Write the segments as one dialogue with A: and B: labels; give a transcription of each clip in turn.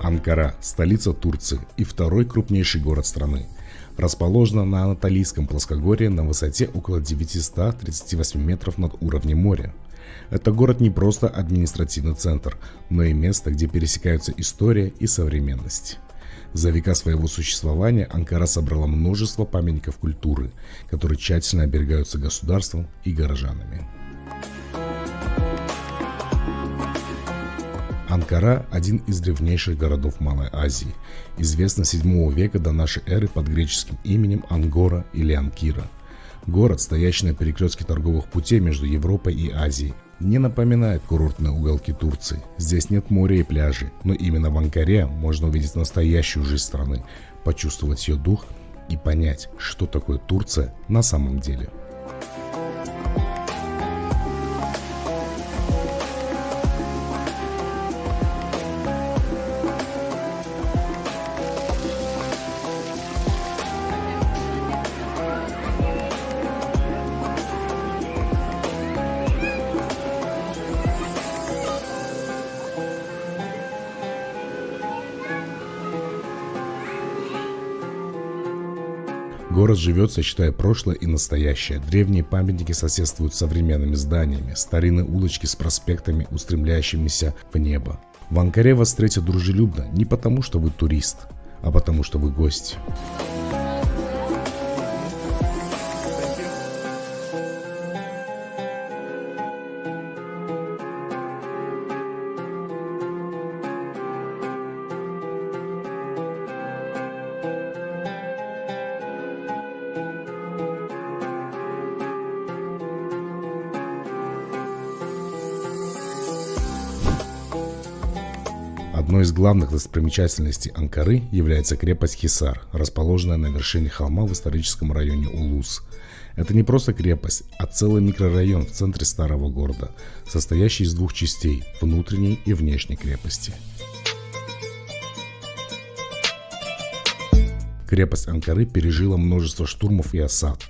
A: Анкара – столица Турции и второй крупнейший город страны. Расположена на Анатолийском плоскогорье на высоте около 938 метров над уровнем моря. Это город не просто административный центр, но и место, где пересекаются история и современность. За века своего существования Анкара собрала множество памятников культуры, которые тщательно оберегаются государством и горожанами. Анкара – один из древнейших городов Малой Азии, известный с 7 века до нашей эры под греческим именем Ангора или Анкира. Город, стоящий на перекрестке торговых путей между Европой и Азией, не напоминает курортные уголки Турции. Здесь нет моря и пляжей, но именно в Анкаре можно увидеть настоящую жизнь страны, почувствовать ее дух и понять, что такое Турция на самом деле. Город живет, сочетая прошлое и настоящее. Древние памятники соседствуют с современными зданиями, старинные улочки с проспектами, устремляющимися в небо. В Анкаре вас встретят дружелюбно не потому, что вы турист, а потому, что вы гость. Одной из главных достопримечательностей Анкары является крепость Хисар, расположенная на вершине холма в историческом районе Улус. Это не просто крепость, а целый микрорайон в центре старого города, состоящий из двух частей – внутренней и внешней крепости. Крепость Анкары пережила множество штурмов и осад.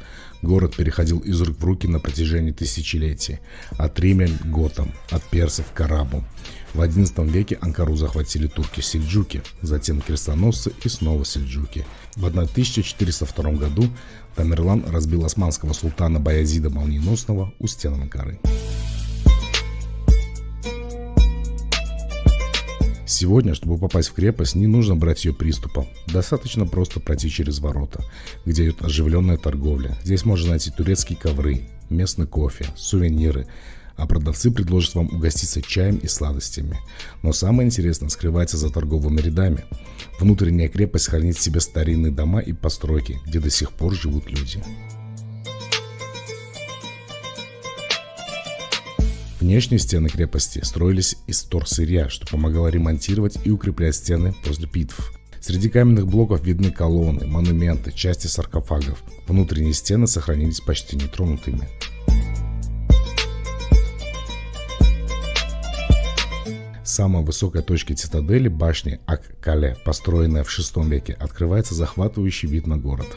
A: Город переходил из рук в руки на протяжении тысячелетий. От римлян к готам, от персов к арабам. В XI веке Анкару захватили турки-сельджуки, затем крестоносцы и снова сельджуки. В 1402 году Тамерлан разбил османского султана Баязида Молниеносного у стен Анкары. Сегодня, чтобы попасть в крепость, не нужно брать ее приступом. Достаточно просто пройти через ворота, где идет оживленная торговля. Здесь можно найти турецкие ковры, местный кофе, сувениры, а продавцы предложат вам угоститься чаем и сладостями. Но самое интересное скрывается за торговыми рядами. Внутренняя крепость хранит в себе старинные дома и постройки, где до сих пор живут люди. Внешние стены крепости строились из вторсырья, что помогало ремонтировать и укреплять стены после битв. Среди каменных блоков видны колонны, монументы, части саркофагов. Внутренние стены сохранились почти нетронутыми. Самая высокая точка цитадели, башни Ак-Кале, построенная в VI веке, открывается захватывающий вид на город.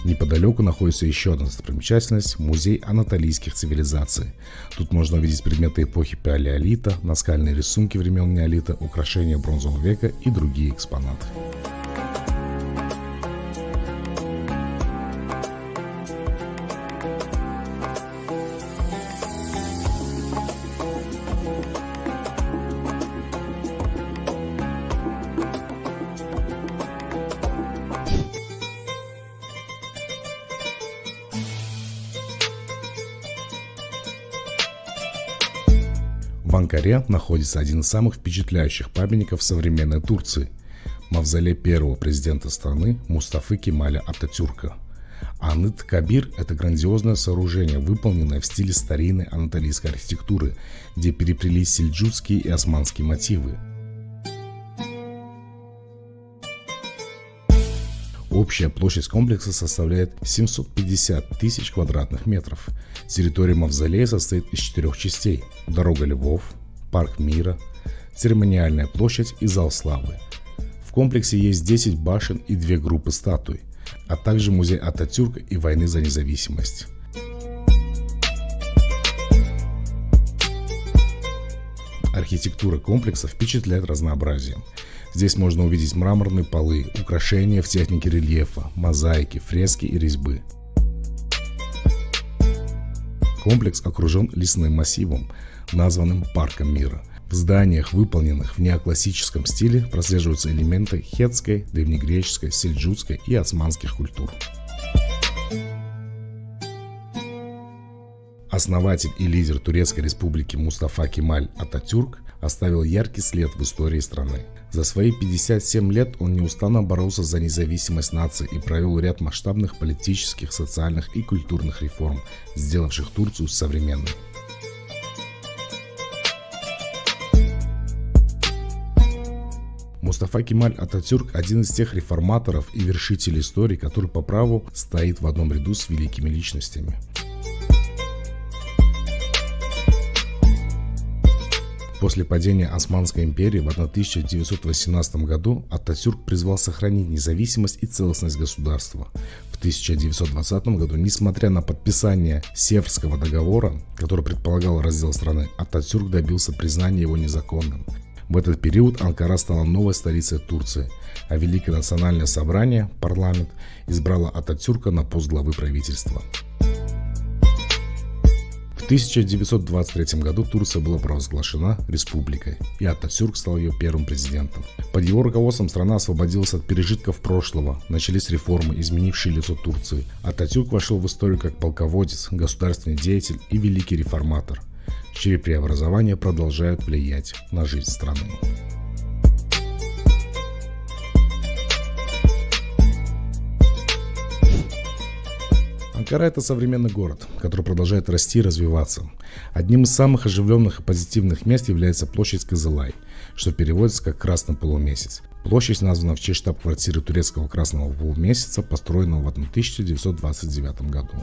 A: Неподалеку находится еще одна достопримечательность – музей анатолийских цивилизаций. Тут можно увидеть предметы эпохи палеолита, наскальные рисунки времен неолита, украшения бронзового века и другие экспонаты. В Анкаре находится один из самых впечатляющих памятников современной Турции – мавзолей первого президента страны Мустафы Кемаля Ататюрка. Аныт-Кабир – это грандиозное сооружение, выполненное в стиле старинной анатолийской архитектуры, где переплелись сельджукские и османские мотивы. Общая площадь комплекса составляет 750 тысяч квадратных метров. Территория мавзолея состоит из 4 частей – Дорога Львов, Парк Мира, Церемониальная площадь и Зал Славы. В комплексе есть 10 башен и 2 группы статуй, а также музей Ататюрка и войны за независимость. Архитектура комплекса впечатляет разнообразием. Здесь можно увидеть мраморные полы, украшения в технике рельефа, мозаики, фрески и резьбы. Комплекс окружен лесным массивом, названным Парком мира. В зданиях, выполненных в неоклассическом стиле, прослеживаются элементы хеттской, древнегреческой, сельджукской и османских культур. Основатель и лидер Турецкой республики Мустафа Кемаль Ататюрк оставил яркий след в истории страны. За свои 57 лет он неустанно боролся за независимость нации и провел ряд масштабных политических, социальных и культурных реформ, сделавших Турцию современной. Мустафа Кемаль Ататюрк – один из тех реформаторов и вершителей истории, который по праву стоит в одном ряду с великими личностями. После падения Османской империи в 1918 году Ататюрк призвал сохранить независимость и целостность государства. В 1920 году, несмотря на подписание Севрского договора, который предполагал раздел страны, Ататюрк добился признания его незаконным. В этот период Анкара стала новой столицей Турции, а Великое национальное собрание, парламент, избрало Ататюрка на пост главы правительства. В 1923 году Турция была провозглашена республикой, и Ататюрк стал ее первым президентом. Под его руководством страна освободилась от пережитков прошлого, начались реформы, изменившие лицо Турции. Ататюрк вошел в историю как полководец, государственный деятель и великий реформатор, чьи преобразования продолжают влиять на жизнь страны. Анкара – это современный город, который продолжает расти и развиваться. Одним из самых оживленных и позитивных мест является площадь Кызылай, что переводится как «Красный полумесяц». Площадь названа в честь штаб-квартиры турецкого Красного полумесяца, построенного в 1929 году.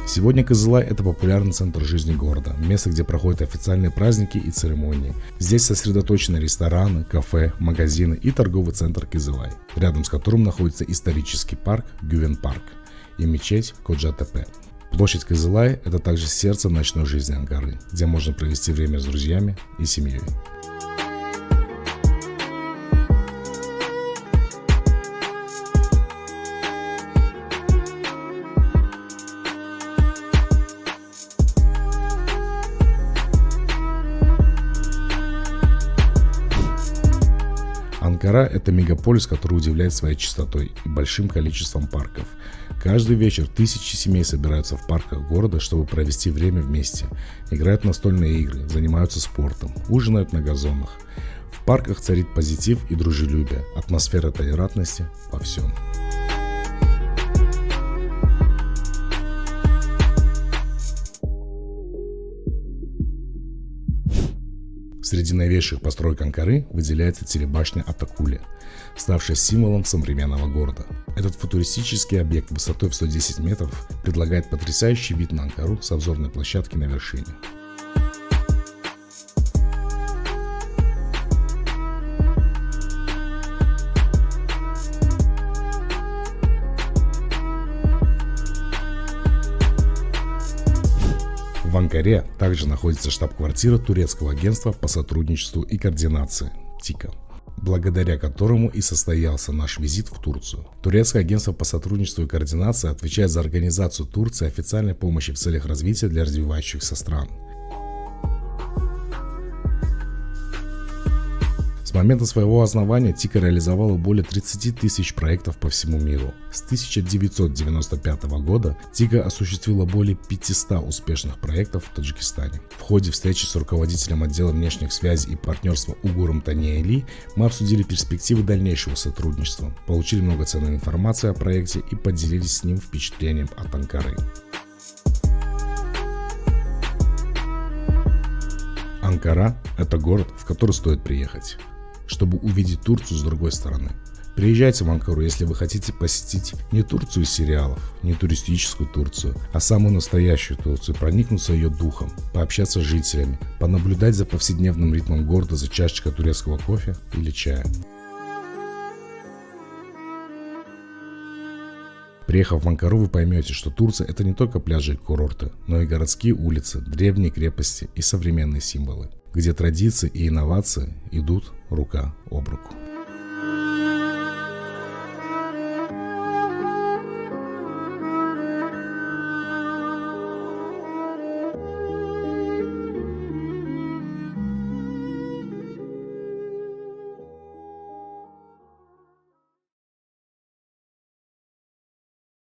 A: Сегодня Кызылай – это популярный центр жизни города, место, где проходят официальные праздники и церемонии. Здесь сосредоточены рестораны, кафе, магазины и торговый центр Кызылай, рядом с которым находится исторический парк Гювен-парк и мечеть Коджа-Тепе. Площадь Кызылай – это также сердце ночной жизни Анкары, где можно провести время с друзьями и семьей. Анкара – это мегаполис, который удивляет своей чистотой и большим количеством парков. Каждый вечер тысячи семей собираются в парках города, чтобы провести время вместе. Играют в настольные игры, занимаются спортом, ужинают на газонах. В парках царит позитив и дружелюбие, атмосфера толерантности во всем. Среди новейших построек Анкары выделяется телебашня Атакуле, ставшая символом современного города. Этот футуристический объект высотой в 110 метров предлагает потрясающий вид на Анкару с обзорной площадки на вершине. В Анкаре также находится штаб-квартира турецкого агентства по сотрудничеству и координации ТИКа, благодаря которому и состоялся наш визит в Турцию. Турецкое агентство по сотрудничеству и координации отвечает за организацию Турции официальной помощи в целях развития для развивающихся стран. С момента своего основания ТИКа реализовала более 30 тысяч проектов по всему миру. С 1995 года ТИКа осуществила более 500 успешных проектов в Таджикистане. В ходе встречи с руководителем отдела внешних связей и партнерства Угуром Таниали мы обсудили перспективы дальнейшего сотрудничества, получили много ценной информации о проекте и поделились с ним впечатлением от Анкары. Анкара – это город, в который стоит приехать, чтобы увидеть Турцию с другой стороны. Приезжайте в Анкару, если вы хотите посетить не Турцию из сериалов, не туристическую Турцию, а самую настоящую Турцию, проникнуться ее духом, пообщаться с жителями, понаблюдать за повседневным ритмом города за чашечкой турецкого кофе или чая. Приехав в Анкару, вы поймете, что Турция – это не только пляжи и курорты, но и городские улицы, древние крепости и современные символы, где традиции и инновации идут рука об руку.